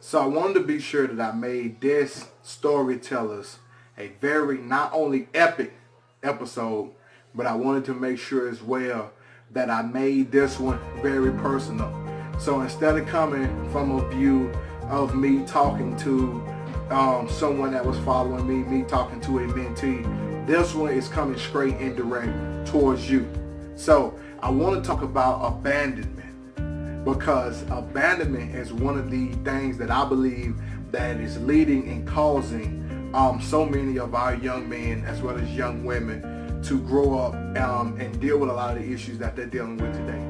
So I wanted to be sure that I made this Storytellers a very not only epic episode, but I wanted to make sure as well that I made this one very personal. So instead of coming from a view of me talking to someone that was following me talking to a mentee, this one is coming straight and direct towards you. So I want to talk about abandonment, because abandonment is one of the things that I believe that is leading and causing so many of our young men as well as young women to grow up and deal with a lot of the issues that they're dealing with today.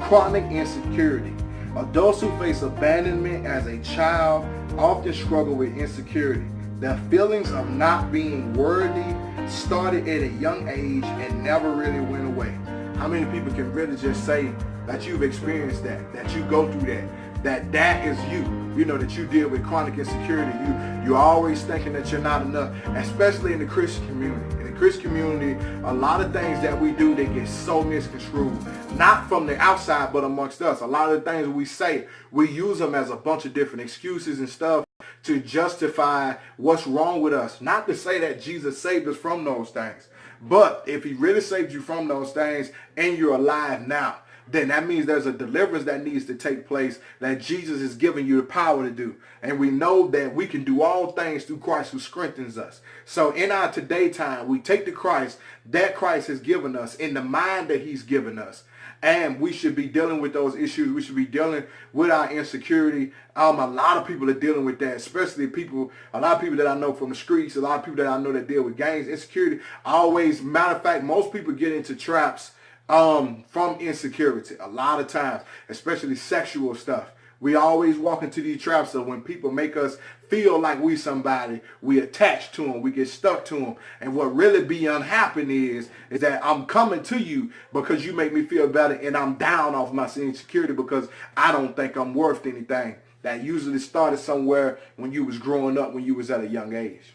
Chronic insecurity. Adults who face abandonment as a child often struggle with insecurity. Their feelings of not being worthy started at a young age and never really went away. How many people can really just say that you've experienced that you go through that is you? You know, that you deal with chronic insecurity. You're always thinking that you're not enough, especially in the Christian community. In the Christian community, a lot of things that we do, they get so misconstrued. Not from the outside, but amongst us. A lot of the things we say, we use them as a bunch of different excuses and stuff to justify what's wrong with us. Not to say that Jesus saved us from those things, but if he really saved you from those things and you're alive now, then that means there's a deliverance that needs to take place that Jesus is giving you the power to do. And we know that we can do all things through Christ who strengthens us. So in our today time, we take the Christ that Christ has given us in the mind that he's given us. And we should be dealing with those issues. We should be dealing with our insecurity. A lot of people are dealing with that, especially a lot of people that I know from the streets, a lot of people that I know that deal with gangs, insecurity. Matter of fact, most people get into traps from insecurity a lot of times, especially sexual stuff. We always walk into these traps of when people make us feel like we somebody, we attach to them, we get stuck to them. And what really be unhappy is that I'm coming to you because you make me feel better, and I'm down off my insecurity because I don't think I'm worth anything. That usually started somewhere when you was growing up, when you was at a young age.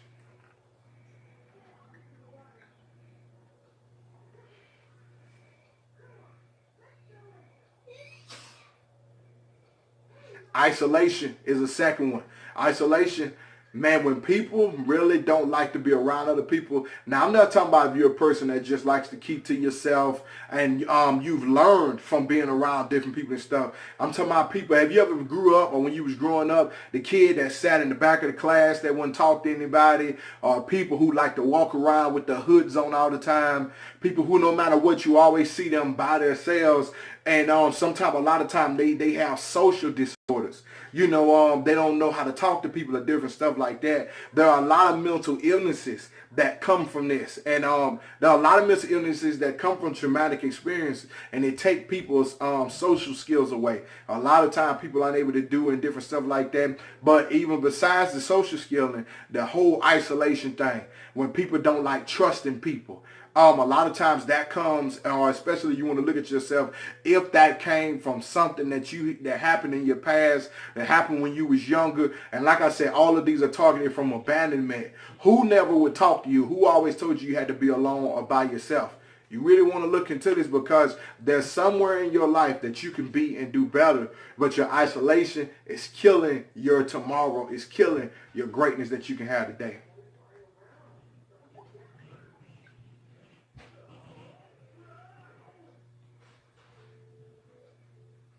Isolation is a second one. Isolation, man, when people really don't like to be around other people. Now, I'm not talking about if you're a person that just likes to keep to yourself and you've learned from being around different people and stuff. I'm talking about people. Have you ever grew up, or when you was growing up, the kid that sat in the back of the class that wouldn't talk to anybody, or people who like to walk around with the hoods on all the time, people who no matter what, you always see them by themselves. And sometimes, a lot of time, they have social disorders. You know, they don't know how to talk to people or different stuff like that. There are a lot of mental illnesses that come from this. And there are a lot of mental illnesses that come from traumatic experiences, and they take people's social skills away. A lot of time people aren't able to do and different stuff like that. But even besides the social skilling, the whole isolation thing, when people don't like trusting people, a lot of times that comes, or especially you want to look at yourself, if that came from something that happened in your past, that happened when you was younger. And like I said, all of these are targeted from abandonment. Who never would talk to you? Who always told you had to be alone or by yourself? You really want to look into this, because there's somewhere in your life that you can be and do better, but your isolation is killing your tomorrow, is killing your greatness that you can have today.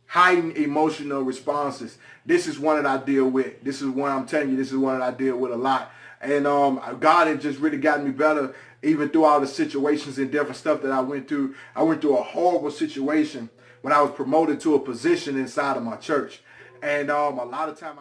Heightened emotional responses. This is one that I deal with. This is one, I'm telling you, this is one that I deal with a lot. And God has just really gotten me better, even through all the situations and different stuff that I went through. I went through a horrible situation when I was promoted to a position inside of my church. And a lot of time